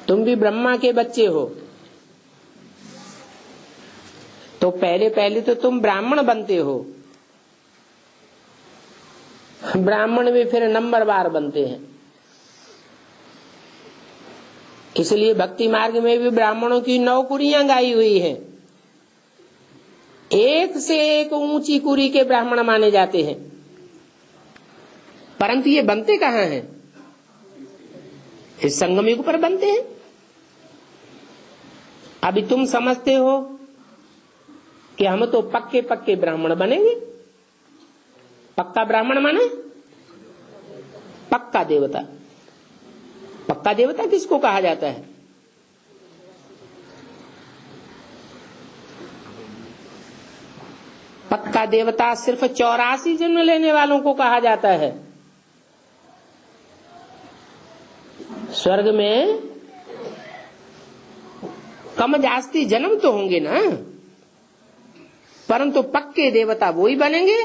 तुम भी ब्रह्मा के बच्चे हो, तो पहले पहले तो तुम ब्राह्मण बनते हो, ब्राह्मण भी फिर नंबरवार बनते हैं। इसलिए भक्ति मार्ग में भी ब्राह्मणों की 9 कुरियां गाई हुई हैं। एक से एक ऊंची कुरी के ब्राह्मण माने जाते हैं, परंतु ये बनते कहाँ हैं? इस संगम युग पर बनते हैं। अभी तुम समझते हो कि हम तो पक्के पक्के ब्राह्मण बनेंगे। पक्का ब्राह्मण माने पक्का देवता। पक्का देवता किसको कहा जाता है? पक्का देवता सिर्फ 84 जन्म लेने वालों को कहा जाता है। स्वर्ग में कम जास्ती जन्म तो होंगे ना, परंतु पक्के देवता वो ही बनेंगे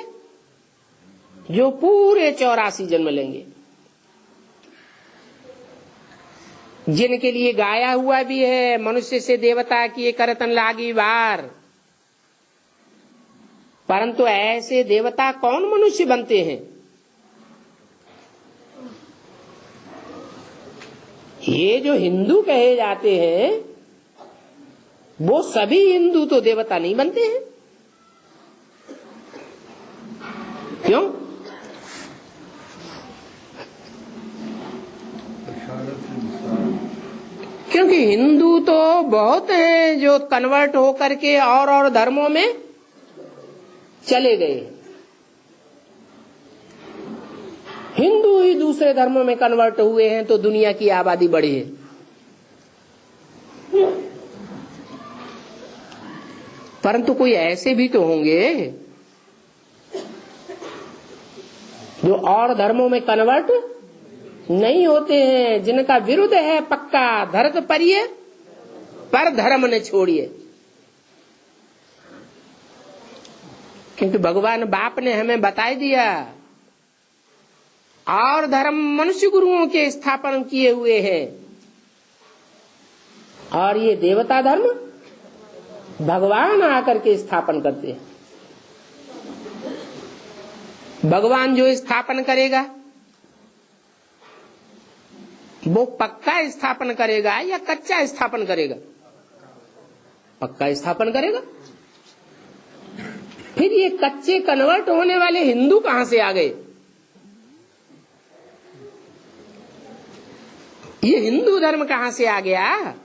जो पूरे 84 जन्म लेंगे, जिनके लिए गाया हुआ भी है, मनुष्य से देवता किए करतन लागी वार। परंतु ऐसे देवता कौन मनुष्य बनते हैं? ये जो हिंदू कहे जाते हैं वो सभी हिंदू तो देवता नहीं बनते हैं। क्यों? क्योंकि हिंदू तो बहुत हैं जो कन्वर्ट होकर के और धर्मों में चले गए। हिंदू ही दूसरे धर्मों में कन्वर्ट हुए हैं तो दुनिया की आबादी बढ़ी है। परंतु कोई ऐसे भी तो होंगे जो और धर्मों में कन्वर्ट नहीं होते हैं, जिनका विरुद्ध है पक्का धर्त परिये पर धर्म न छोड़िए। क्योंकि भगवान बाप ने हमें बता दिया और धर्म मनुष्य गुरुओं के स्थापन किए हुए हैं, और ये देवता धर्म भगवान आकर के स्थापन करते हैं। भगवान जो स्थापन करेगा वो पक्का स्थापन करेगा या कच्चा स्थापन करेगा? पक्का स्थापन करेगा। फिर ये कच्चे कन्वर्ट होने वाले हिंदू कहां से आ गए? ये हिंदू धर्म कहां से आ गया?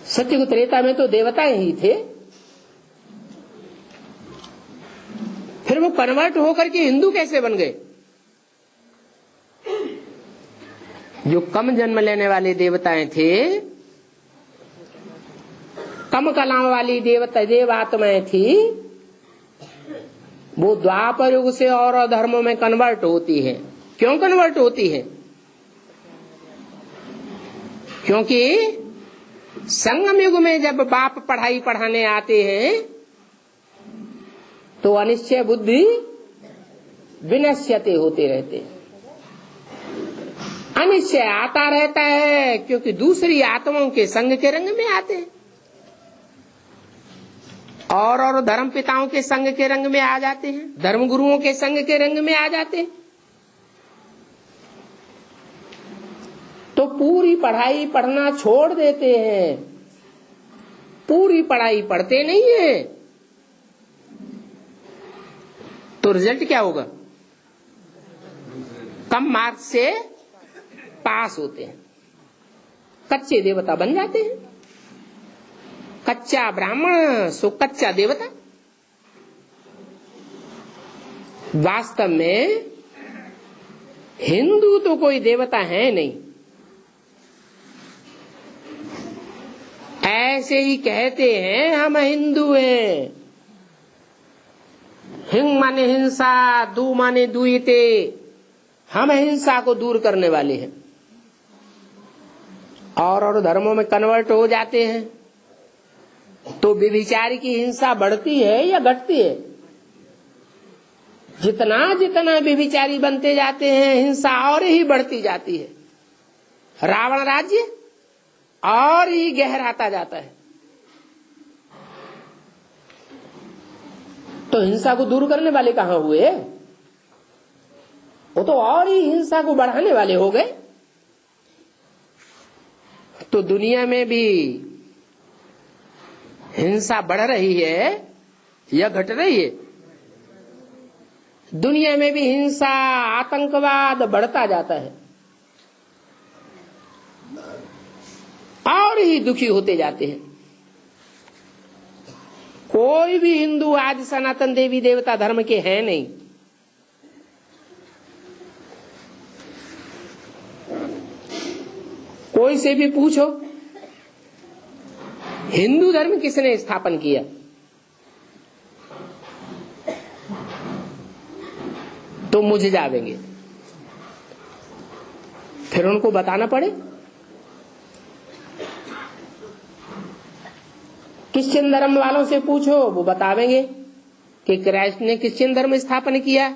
सत्ययुग त्रेता में तो देवता ही थे, फिर वो कन्वर्ट होकर के हिंदू कैसे बन गए? जो कम जन्म लेने वाले देवताएं थे, कम कलाओं वाली देवात्माएं थी, वो द्वापर युग से और धर्मों में कन्वर्ट होती है। क्यों कन्वर्ट होती है? क्योंकि संगम युग में जब बाप पढ़ाई पढ़ाने आते हैं तो अनिश्चय बुद्धि विनश्यते होते रहते। अनिश्चय आता रहता है क्योंकि दूसरी आत्माओं के संग के रंग में आते हैं और धर्म पिताओं के संग के रंग में आ जाते हैं, धर्म गुरुओं के संग के रंग में आ जाते हैं। तो पूरी पढ़ाई पढ़ना छोड़ देते हैं, पूरी पढ़ाई पढ़ते नहीं है, तो रिजल्ट क्या होगा? कम मार्क्स से पास होते हैं, कच्चे देवता बन जाते हैं। कच्चा ब्राह्मण सो कच्चा देवता। वास्तव में हिंदू तो कोई देवता है नहीं, ऐसे ही कहते हैं हम हिंदू हैं। हिंग माने हिंसा, दू माने दुईते, हम हिंसा को दूर करने वाले हैं। और धर्मों में कन्वर्ट हो जाते हैं तो व्यभिचारी की हिंसा बढ़ती है या घटती है? जितना जितना व्यभिचारी बनते जाते हैं, हिंसा और ही बढ़ती जाती है, रावण राज्य और ही गहराता जाता है। तो हिंसा को दूर करने वाले कहां हुए? वो तो और ही हिंसा को बढ़ाने वाले हो गए। तो दुनिया में भी हिंसा बढ़ रही है या घट रही है? दुनिया में भी हिंसा, आतंकवाद बढ़ता जाता है और ही दुखी होते जाते हैं। कोई भी हिंदू आज सनातन देवी देवता धर्म के हैं नहीं। कोई से भी पूछो हिंदू धर्म किसने स्थापन किया, तो मुझे जावेंगे। फिर उनको बताना पड़े। क्रिश्चियन धर्म वालों से पूछो, वो बतावेंगे कि क्राइस्ट ने क्रिश्चियन धर्म स्थापन किया।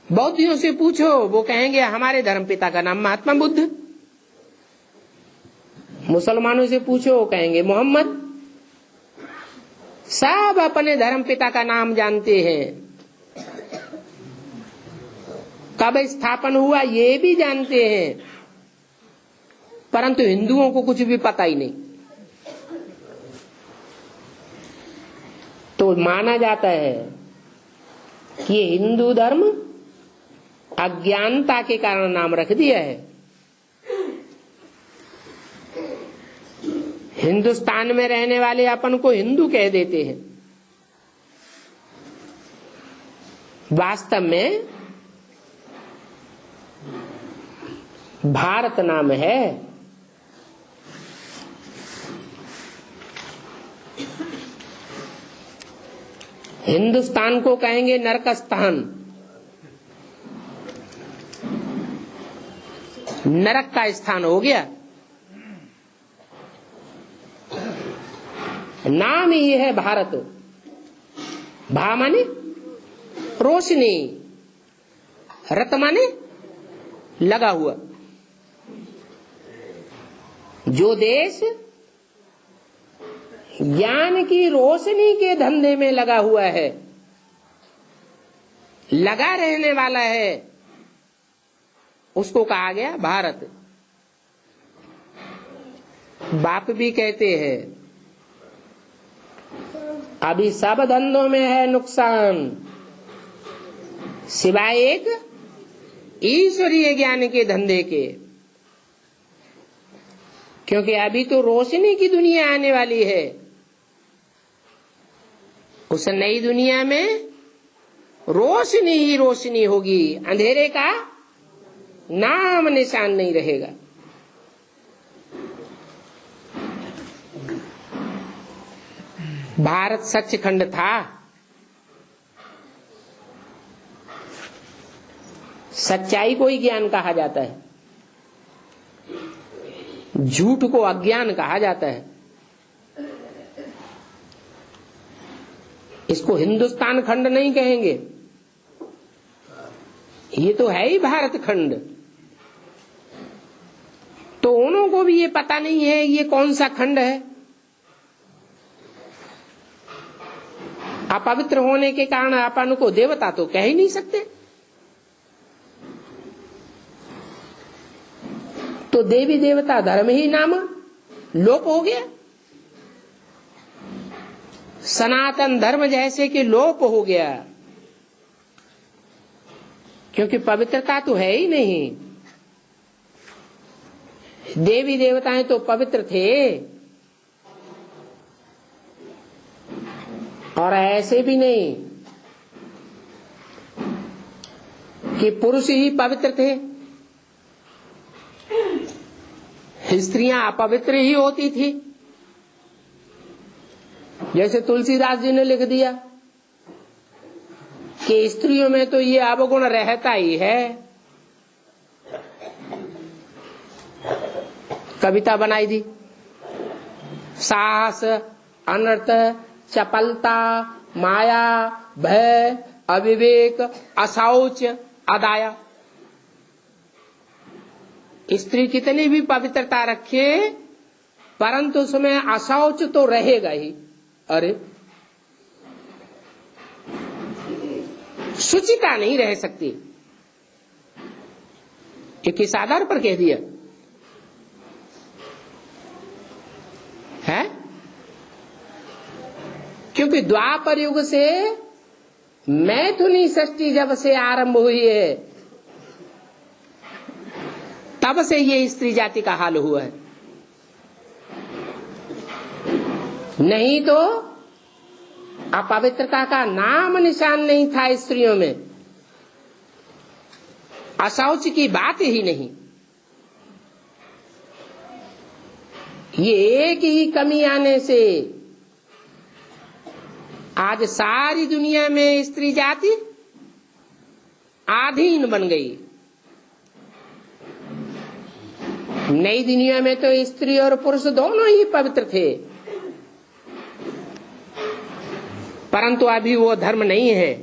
बौद्धियों से पूछो, वो कहेंगे हमारे धर्म पिता का नाम महात्मा बुद्ध। मुसलमानों से पूछो, वो कहेंगे मोहम्मद। सब अपने धर्म पिता का नाम जानते हैं, कब स्थापन हुआ ये भी जानते हैं, परंतु हिंदुओं को कुछ भी पता ही नहीं। तो माना जाता है कि ये हिंदू धर्म अज्ञानता के कारण नाम रख दिया है। हिंदुस्तान में रहने वाले अपन को हिंदू कह देते हैं, वास्तव में भारत नाम है। हिंदुस्तान को कहेंगे नरकस्थान, नरक का स्थान हो गया। नाम ही है भारत। भा माने रोशनी, रत माने लगा हुआ। जो देश ज्ञान की रोशनी के धंधे में लगा हुआ है, लगा रहने वाला है, उसको कहा गया भारत। बाप भी कहते हैं अभी सब धंधों में है नुकसान, सिवाय एक ईश्वरीय ज्ञान के धंधे के। क्योंकि अभी तो रोशनी की दुनिया आने वाली है, उस नई दुनिया में रोशनी ही रोशनी होगी, अंधेरे का नाम निशान नहीं रहेगा। भारत सचखंड था, सच्चाई को ही ज्ञान कहा जाता है, झूठ को अज्ञान कहा जाता है। इसको हिंदुस्तान खंड नहीं कहेंगे, ये तो है ही भारत खंड। तो उन्हों को भी ये पता नहीं है ये कौन सा खंड है। अपवित्र होने के कारण अपन को देवता तो कह ही नहीं सकते। तो देवी देवता धर्म ही नाम लोप हो गया। सनातन धर्म जैसे कि लोप हो गया, क्योंकि पवित्रता तो है ही नहीं। देवी देवताएं तो पवित्र थे, और ऐसे भी नहीं कि पुरुष ही पवित्र थे, स्त्रियां अपवित्र ही होती थी। जैसे तुलसीदास जी ने लिख दिया कि स्त्रियों में तो ये अवगुण रहता ही है। कविता बनाई दी, साहस, अनर्थ, चपलता, माया, भय, अविवेक, अशौच, अदाया। स्त्री कितनी भी पवित्रता रखे परंतु उसमें अशौच तो रहेगा ही। अरे शुचिता नहीं रह सकती। ये किस आधार पर कह दिया है? क्योंकि द्वापर युग से मैथुनी षष्ठी जब से आरंभ हुई है तब से ये स्त्री जाति का हाल हुआ है। नहीं तो अपवित्रता का नाम निशान नहीं था स्त्रियों में, अशौच की बात ही नहीं। ये एक ही कमी आने से आज सारी दुनिया में स्त्री जाति आधीन बन गई। नई दुनिया में तो स्त्री और पुरुष दोनों ही पवित्र थे, परंतु अभी वो धर्म नहीं है।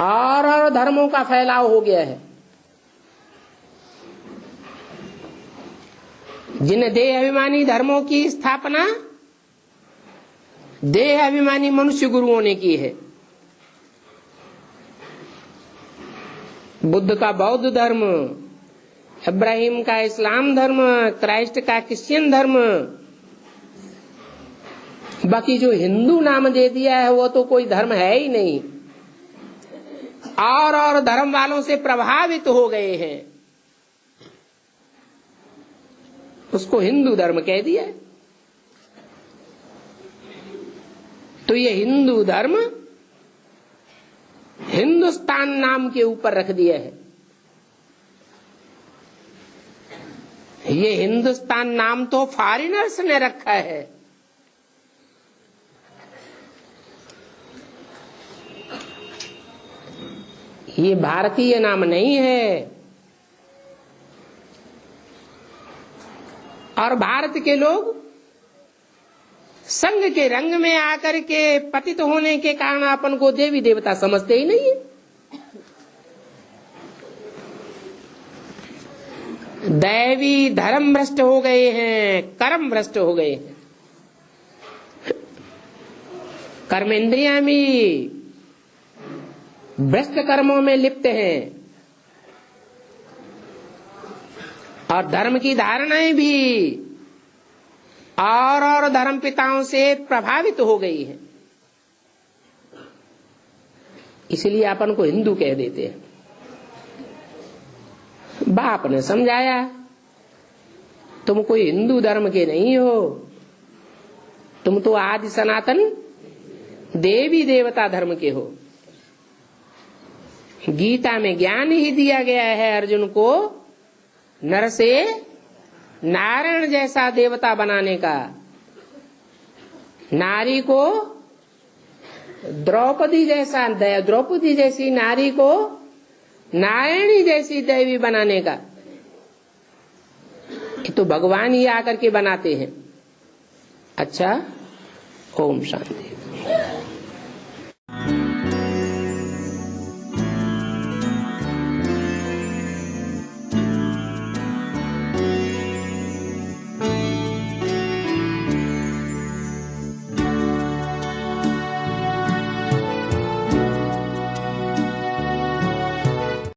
और धर्मों का फैलाव हो गया है। जिन देह अभिमानी धर्मों की स्थापना देह अभिमानी मनुष्य गुरुओं ने की है। बुद्ध का बौद्ध धर्म, इब्राहिम का इस्लाम धर्म, क्राइस्ट का क्रिश्चियन धर्म, बाकी जो हिंदू नाम दे दिया है वो तो कोई धर्म है ही नहीं। और धर्म वालों से प्रभावित हो गए हैं, उसको हिंदू धर्म कह दिया। तो ये हिंदू धर्म हिंदुस्तान नाम के ऊपर रख दिया है। ये हिंदुस्तान नाम तो फॉरेनर्स ने रखा है। ये भारतीय नाम नहीं है। और भारत के लोग संघ के रंग में आकर के पतित होने के कारण अपन को देवी देवता समझते ही नहीं है। दैवी धर्म भ्रष्ट हो गए हैं, कर्म भ्रष्ट हो गए हैं। कर्मेंद्रियां भी भ्रष्ट कर्मों में लिप्त हैं और धर्म की धारणाएं भी और धर्म पिताओं से प्रभावित हो गई है। इसलिए अपन को हिंदू कह देते हैं। बाप ने समझाया तुम कोई हिंदू धर्म के नहीं हो, तुम तो आदि सनातन देवी देवता धर्म के हो। गीता में ज्ञान ही दिया गया है अर्जुन को नर से नारायण जैसा देवता बनाने का, नारी को द्रौपदी जैसी नारी को नारायणी जैसी देवी बनाने का। ये तो भगवान ही आकर के बनाते हैं। अच्छा, ओम शांति।